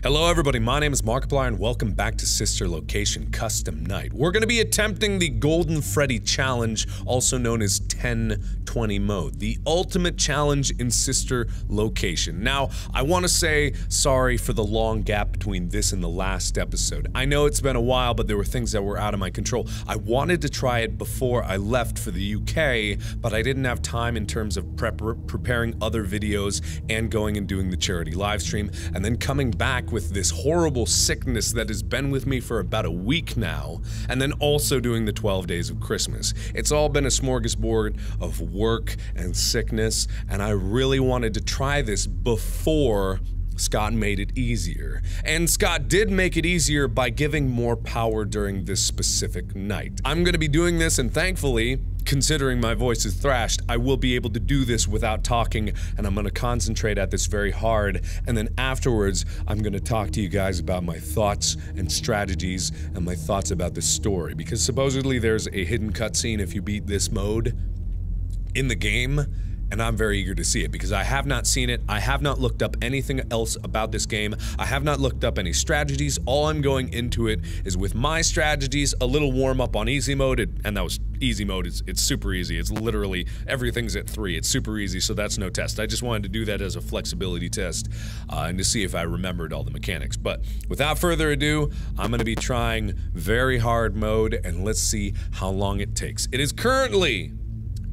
Hello everybody, my name is Markiplier and welcome back to Sister Location Custom Night. We're going to be attempting the Golden Freddy Challenge, also known as 10-20 mode, the ultimate challenge in Sister Location. Now, I want to say sorry for the long gap between this and the last episode. I know it's been a while, but there were things that were out of my control. I wanted to try it before I left for the UK, but I didn't have time in terms of preparing other videos and going and doing the charity live stream, and then coming back with this horrible sickness that has been with me for about a week now, and then also doing the 12 days of Christmas. It's all been a smorgasbord of work and sickness, and I really wanted to try this before Scott made it easier. And Scott did make it easier by giving more power during this specific night. I'm gonna be doing this, and thankfully, considering my voice is thrashed, I will be able to do this without talking, and I'm gonna concentrate at this very hard, and then afterwards, I'm gonna talk to you guys about my thoughts and strategies and my thoughts about this story, because supposedly there's a hidden cutscene if you beat this mode in the game, and I'm very eager to see it because I have not seen it. I have not looked up anything else about this game. I have not looked up any strategies. All I'm going into it is with my strategies, a little warm up on easy mode, and that was easy mode. It's super easy. It's literally, everything's at 3. It's super easy, so that's no test. I just wanted to do that as a flexibility test and to see if I remembered all the mechanics. But without further ado, I'm going to be trying very hard mode, and let's see how long it takes. It is currently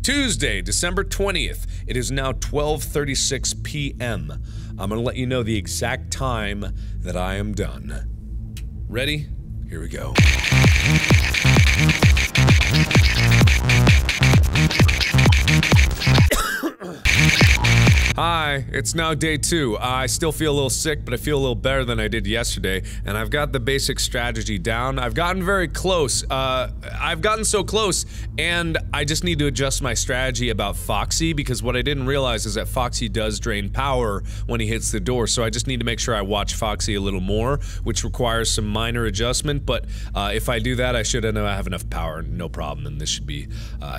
Tuesday, December 20th. It is now 12:36 p.m. I'm gonna let you know the exact time that I am done. Ready? Here we go. Hi, it's now day 2. I still feel a little sick, but I feel a little better than I did yesterday, and I've got the basic strategy down. I've gotten very close. I've gotten so close, and I just need to adjust my strategy about Foxy, because what I didn't realize is that Foxy does drain power when he hits the door, so I just need to make sure I watch Foxy a little more, which requires some minor adjustment, but if I do that, I should have enough power, no problem, and this should be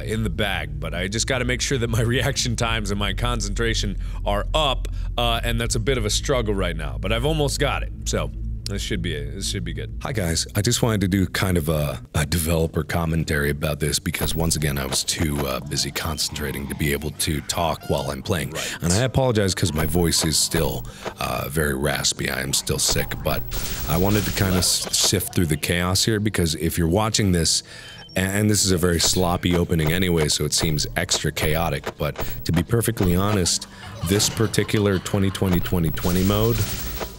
in the bag, but I just gotta make sure that my reaction times and my concentration are up, and that's a bit of a struggle right now, but I've almost got it, so this should be good. Hi guys, I just wanted to do kind of a developer commentary about this because once again I was too busy concentrating to be able to talk while I'm playing. Right. And I apologize because my voice is still very raspy. I am still sick, but I wanted to kind of sift through the chaos here because if you're watching this, and this is a very sloppy opening anyway, so it seems extra chaotic, but to be perfectly honest, this particular 2020 mode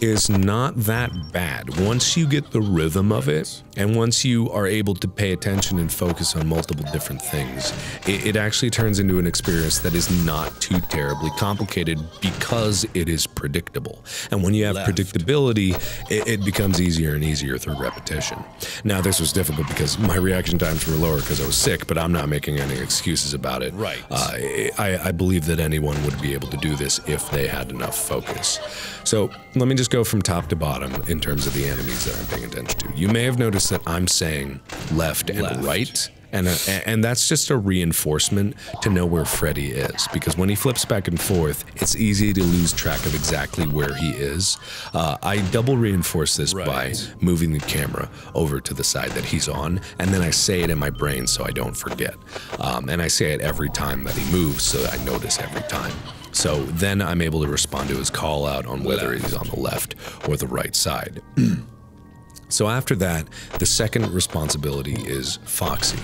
is not that bad. Once you get the rhythm of it, and once you are able to pay attention and focus on multiple different things, it actually turns into an experience that is not too terribly complicated because it is predictable. And when you have predictability, it becomes easier and easier through repetition. Now, this was difficult because my reaction times were lower because I was sick, but I'm not making any excuses about it. Right. I believe that anyone would be able to do this if they had enough focus. So, let me just go from top to bottom in terms of the enemies that I'm paying attention to. You may have noticed that I'm saying left and right, and that's just a reinforcement to know where Freddy is, because when he flips back and forth, it's easy to lose track of exactly where he is. I double reinforce this by moving the camera over to the side that he's on, and then I say it in my brain so I don't forget. And I say it every time that he moves so that I notice every time. So then I'm able to respond to his call out on whether he's on the left or the right side. So after that, the second responsibility is Foxy.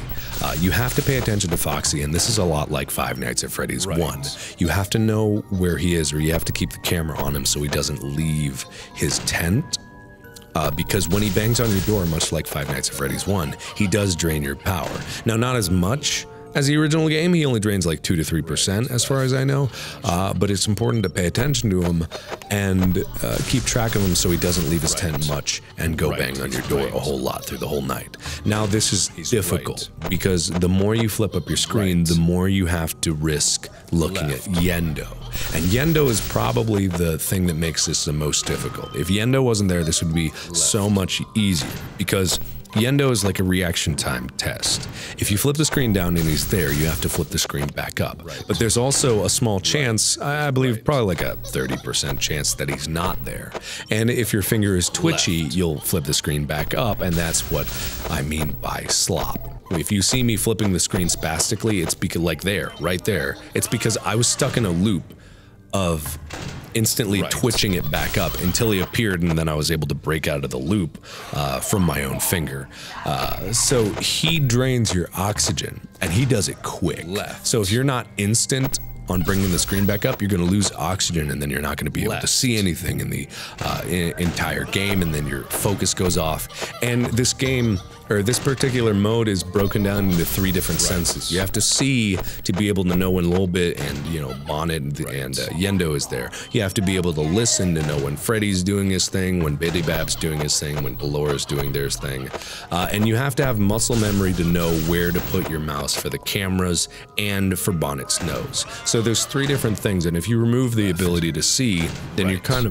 You have to pay attention to Foxy, and this is a lot like Five Nights at Freddy's 1. You have to know where he is, or you have to keep the camera on him so he doesn't leave his tent. Because when he bangs on your door, much like Five Nights at Freddy's 1, he does drain your power. Now, not as much as the original game, he only drains like 2 to 3% as far as I know, but it's important to pay attention to him and keep track of him so he doesn't leave his tent much and go bang on your door a whole lot through the whole night. Now this is difficult because the more you flip up your screen, the more you have to risk looking at Yendo. And Yendo is probably the thing that makes this the most difficult. If Yendo wasn't there, this would be so much easier because Yendo is like a reaction time test. If you flip the screen down and he's there, you have to flip the screen back up. But there's also a small chance, I believe probably like a 30% chance that he's not there. And if your finger is twitchy, you'll flip the screen back up, and that's what I mean by slop. If you see me flipping the screen spastically, it's because like there, right there. It's because I was stuck in a loop of instantly twitching it back up until he appeared, and then I was able to break out of the loop from my own finger. So he drains your oxygen, and he does it quick. So if you're not instant on bringing the screen back up, you're going to lose oxygen, and then you're not going to be able to see anything in the entire game, and then your focus goes off. And this game, or this particular mode, is broken down into 3 different senses. You have to see to be able to know when Lolbit and, you know, Bonnet and Yendo is there. You have to be able to listen to know when Freddy's doing his thing, when Bidybab's doing his thing, when Ballora's doing their thing. And you have to have muscle memory to know where to put your mouse for the cameras and for Bonnet's nose. So there's 3 different things, and if you remove the ability to see, then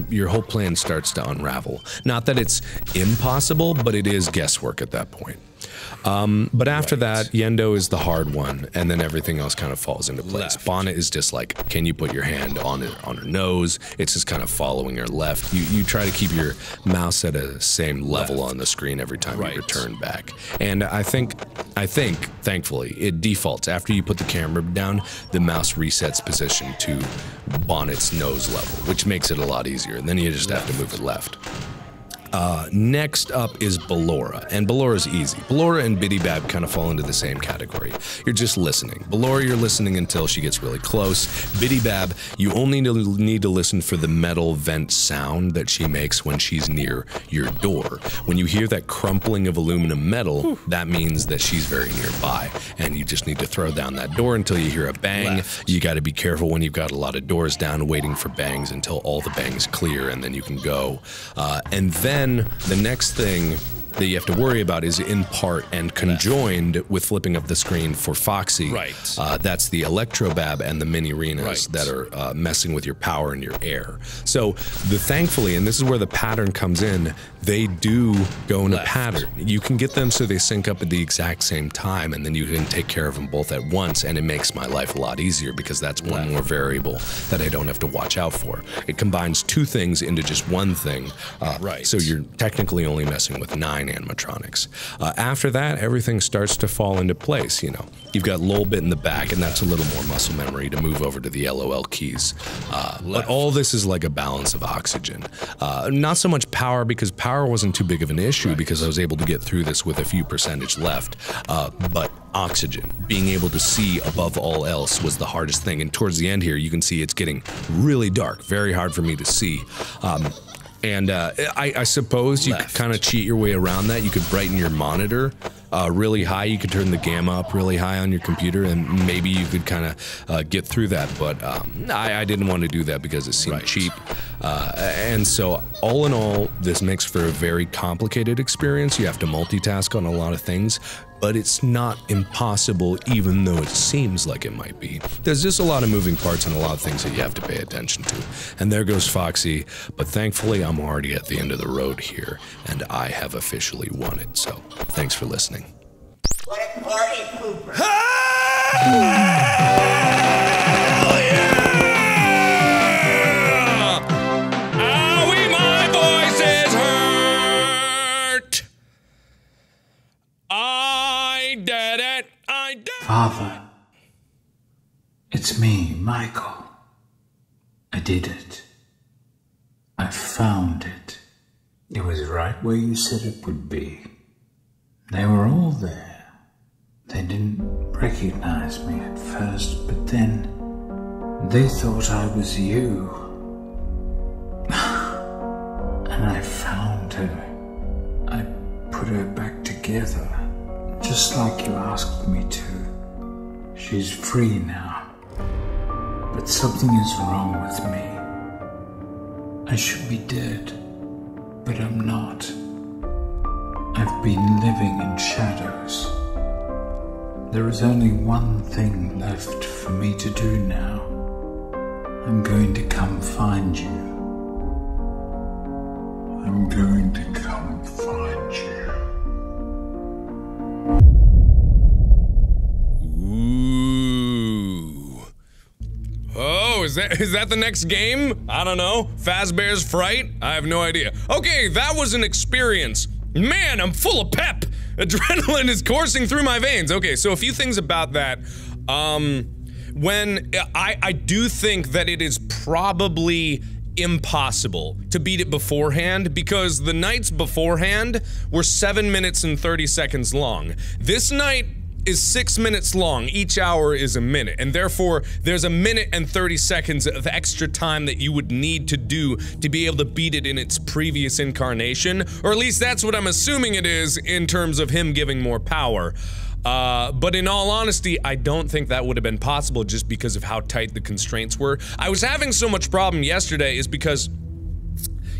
your whole plan starts to unravel. Not that it's impossible, but it is guesswork at that point. But after that, Yendo is the hard one, and then everything else kind of falls into place. Bonnet is just like, can you put your hand on her nose? It's just kind of following her left. You try to keep your mouse at a same level on the screen every time you return back. And I think, thankfully, it defaults. After you put the camera down, the mouse resets position to Bonnet's nose level, which makes it a lot easier. And then you just have to move it left. Next up is Ballora, and Ballora's easy. Ballora and Bidybab kind of fall into the same category. You're just listening. Ballora, you're listening until she gets really close. Bidybab, you only need to listen for the metal vent sound that she makes when she's near your door. When you hear that crumpling of aluminum metal, that means that she's very nearby, and you just need to throw down that door until you hear a bang. You got to be careful when you've got a lot of doors down, waiting for bangs until all the bangs clear, and then you can go. And then the next thing that you have to worry about is in part and conjoined with flipping up the screen for Foxy. That's the Electrobab and the mini arenas that are messing with your power and your air. So thankfully, and this is where the pattern comes in, they do go in a pattern. You can get them so they sync up at the exact same time, and then you can take care of them both at once, and it makes my life a lot easier because that's one more variable that I don't have to watch out for. It combines 2 things into just one thing, so you're technically only messing with 9 animatronics. After that, everything starts to fall into place. You know, you've got Lolbit in the back, and that's a little more muscle memory to move over to the LOL keys. But all this is like a balance of oxygen. Not so much power, because power wasn't too big of an issue because I was able to get through this with a few percentage left. But oxygen, being able to see above all else, was the hardest thing. And towards the end here, you can see it's getting really dark, very hard for me to see. And I suppose you could kind of cheat your way around that. You could brighten your monitor really high. You could turn the gamma up really high on your computer, and maybe you could kind of get through that. But I didn't want to do that because it seemed cheap. And so all in all, this makes for a very complicated experience. You have to multitask on a lot of things, but it's not impossible, even though it seems like it might be. There's just a lot of moving parts and a lot of things that you have to pay attention to. And there goes Foxy, but thankfully I'm already at the end of the road here, and I have officially won it. So thanks for listening. What a party pooper! Father, it's me, Michael. I did it. I found it. It was right where you said it would be. They were all there. They didn't recognize me at first, but then they thought I was you. And I found her. I put her back together, just like you asked me to. She's free now, but something is wrong with me. I should be dead, but I'm not. I've been living in shadows. There is only one thing left for me to do now. I'm going to come find you. I'm going to come find you. Is that the next game? I don't know. Fazbear's Fright? I have no idea. Okay, that was an experience. Man, I'm full of pep. Adrenaline is coursing through my veins. Okay, so a few things about that. When I do think that it is probably impossible to beat it beforehand, because the nights beforehand were 7 minutes and 30 seconds long. This night is 6 minutes long. Each hour is a minute, and therefore there's a minute and 30 seconds of extra time that you would need to do to be able to beat it in its previous incarnation, or at least that's what I'm assuming it is in terms of him giving more power. But in all honesty, I don't think that would have been possible just because of how tight the constraints were. I was having so much problem yesterday is because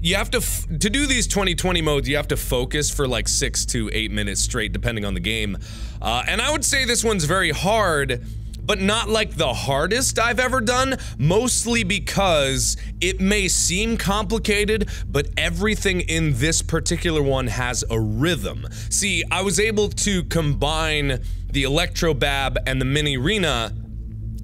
you have to do these 20/20 modes, you have to focus for like 6 to 8 minutes straight, depending on the game. And I would say this one's very hard, but not like the hardest I've ever done, mostly because it may seem complicated, but everything in this particular one has a rhythm. See, I was able to combine the Electrobab and the Mini-Rena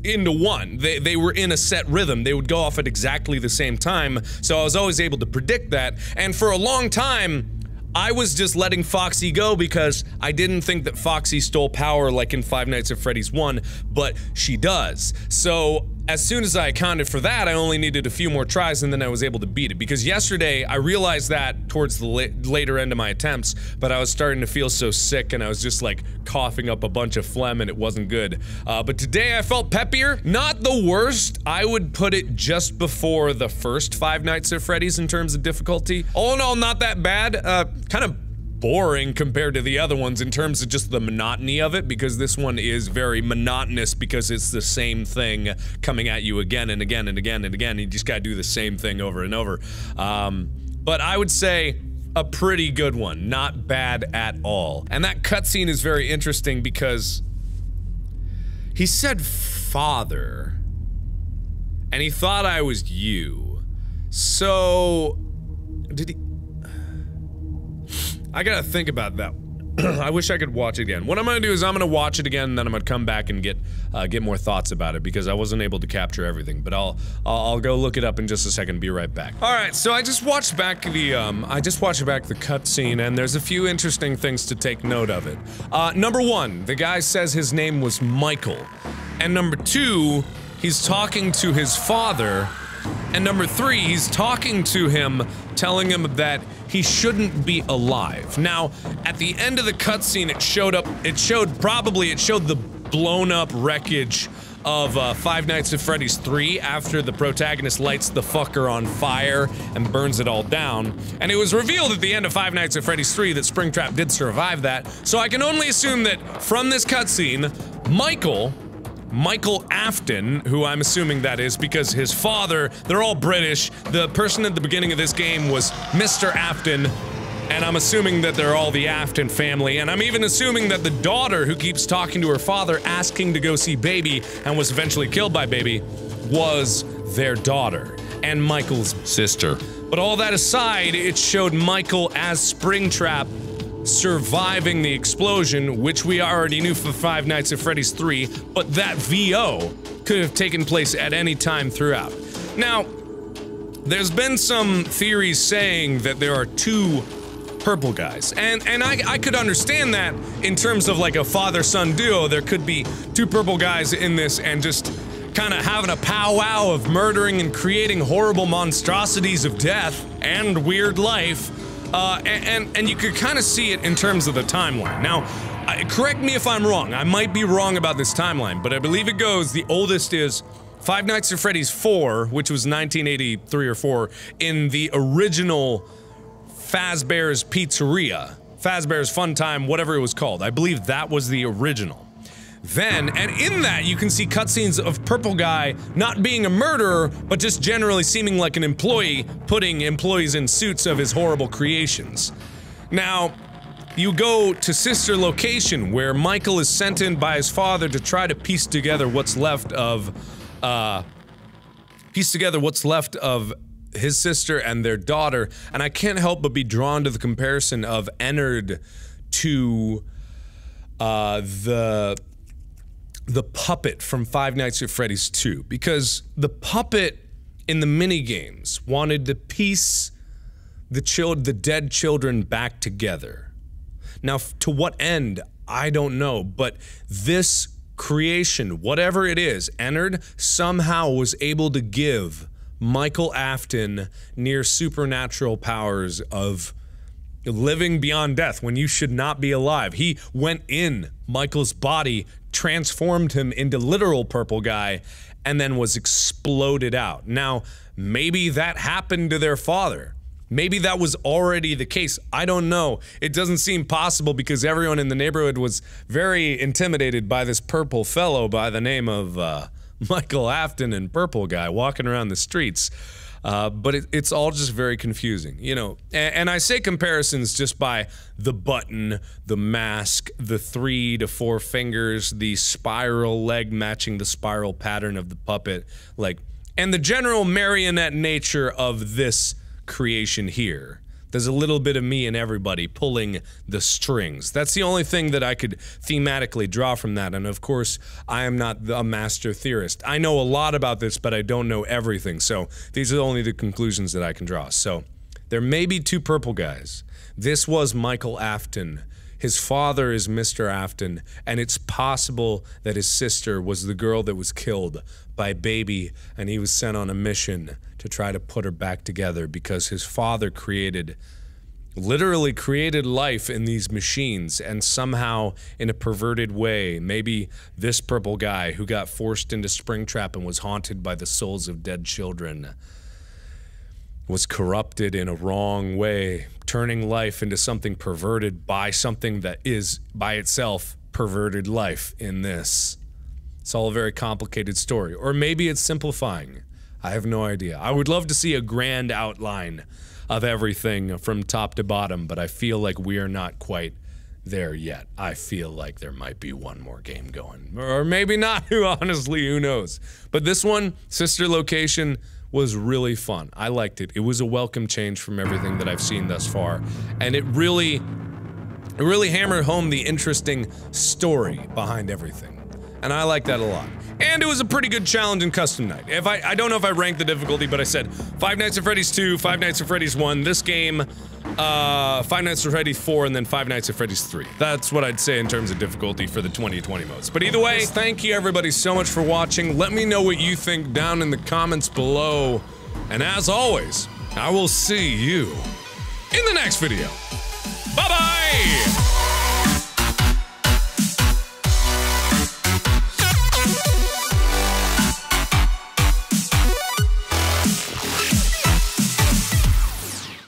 into one. They were in a set rhythm. They would go off at exactly the same time, so I was always able to predict that. And for a long time, I was just letting Foxy go because I didn't think that Foxy stole power like in Five Nights at Freddy's 1, but she does. So as soon as I accounted for that, I only needed a few more tries and then I was able to beat it. Because yesterday, I realized that towards the later end of my attempts, but I was starting to feel so sick and I was just like coughing up a bunch of phlegm and it wasn't good. But today I felt peppier. Not the worst. I would put it just before the first Five Nights at Freddy's in terms of difficulty. All in all, not that bad. Kind of boring compared to the other ones in terms of just the monotony of it, because this one is very monotonous because it's the same thing coming at you again and again and again and again. You just gotta do the same thing over and over. But I would say a pretty good one, not bad at all. And that cutscene is very interesting because he said father, and he thought I was you. So, did he? I gotta think about that. I wish I could watch it again. What I'm gonna do is I'm gonna watch it again and then I'm gonna come back and get more thoughts about it because I wasn't able to capture everything. But I'll go look it up in just a second. Be right back. All right, so I just watched back the cutscene and there's a few interesting things to take note of it. Number one, the guy says his name was Michael, and number two, he's talking to his father, and number three, he's talking to him, telling him that he shouldn't be alive. Now, at the end of the cutscene, it showed the blown up wreckage of Five Nights at Freddy's 3 after the protagonist lights the fucker on fire and burns it all down. And it was revealed at the end of Five Nights at Freddy's 3 that Springtrap did survive that. So I can only assume that from this cutscene, Michael Afton, who I'm assuming that is because his father, they're all British. The person at the beginning of this game was Mr. Afton, and I'm assuming that they're all the Afton family, and I'm even assuming that the daughter who keeps talking to her father asking to go see Baby and was eventually killed by Baby was their daughter and Michael's sister. But all that aside, it showed Michael as Springtrap surviving the explosion, which we already knew for Five Nights at Freddy's 3, but that VO could have taken place at any time throughout. Now, there's been some theories saying that there are two purple guys, and I could understand that in terms of like a father-son duo. There could be two purple guys in this and just kind of having a powwow of murdering and creating horrible monstrosities of death and weird life. And you could kind of see it in terms of the timeline. Now, correct me if I'm wrong. I might be wrong about this timeline, but I believe it goes, the oldest is Five Nights at Freddy's 4, which was 1983 or 4, in the original Fazbear's Pizzeria. Fazbear's Fun Time, whatever it was called. I believe that was the original. Then, and in that, you can see cutscenes of Purple Guy not being a murderer, but just generally seeming like an employee, putting employees in suits of his horrible creations. Now, you go to Sister Location, where Michael is sent in by his father to try to piece together what's left of his sister and their daughter, and I can't help but be drawn to the comparison of Ennard to, the puppet from Five Nights at Freddy's 2, because the puppet in the minigames wanted to piece the dead children back together. Now, to what end, I don't know, but this creation, whatever it is, Ennard somehow was able to give Michael Afton near supernatural powers of living beyond death when you should not be alive. He went in Michael's body, transformed him into literal purple guy, and then was exploded out. Now, maybe that happened to their father. Maybe that was already the case. I don't know. It doesn't seem possible because everyone in the neighborhood was very intimidated by this purple fellow by the name of Michael Afton and Purple Guy walking around the streets. But it's all just very confusing, you know. And I say comparisons just by the button, the mask, the 3 to 4 fingers, the spiral leg matching the spiral pattern of the puppet, like, and the general marionette nature of this creation here. There's a little bit of me and everybody pulling the strings. That's the only thing that I could thematically draw from that, and of course, I am not a master theorist. I know a lot about this, but I don't know everything, so these are only the conclusions that I can draw. So, there may be 2 purple guys. This was Michael Afton. His father is Mr. Afton, and it's possible that his sister was the girl that was killed by Baby, and he was sent on a mission to try to put her back together because his father literally created life in these machines, and somehow in a perverted way, maybe this purple guy who got forced into Springtrap and was haunted by the souls of dead children was corrupted in a wrong way, turning life into something perverted by something that is by itself perverted life in this. It's all a very complicated story, or maybe it's simplifying. I have no idea. I would love to see a grand outline of everything from top to bottom, but I feel like we are not quite there yet. I feel like there might be one more game going. Or maybe not, honestly, who knows. But this one, Sister Location, was really fun. I liked it. It was a welcome change from everything that I've seen thus far. And it really hammered home the interesting story behind everything. And I like that a lot. And it was a pretty good challenge in Custom Night. I don't know if I ranked the difficulty, but I said Five Nights at Freddy's 2, Five Nights at Freddy's 1, this game, Five Nights at Freddy's 4, and then Five Nights at Freddy's 3. That's what I'd say in terms of difficulty for the 2020 modes. But either way, thank you everybody so much for watching. Let me know what you think down in the comments below. And as always, I will see you in the next video. Bye-bye!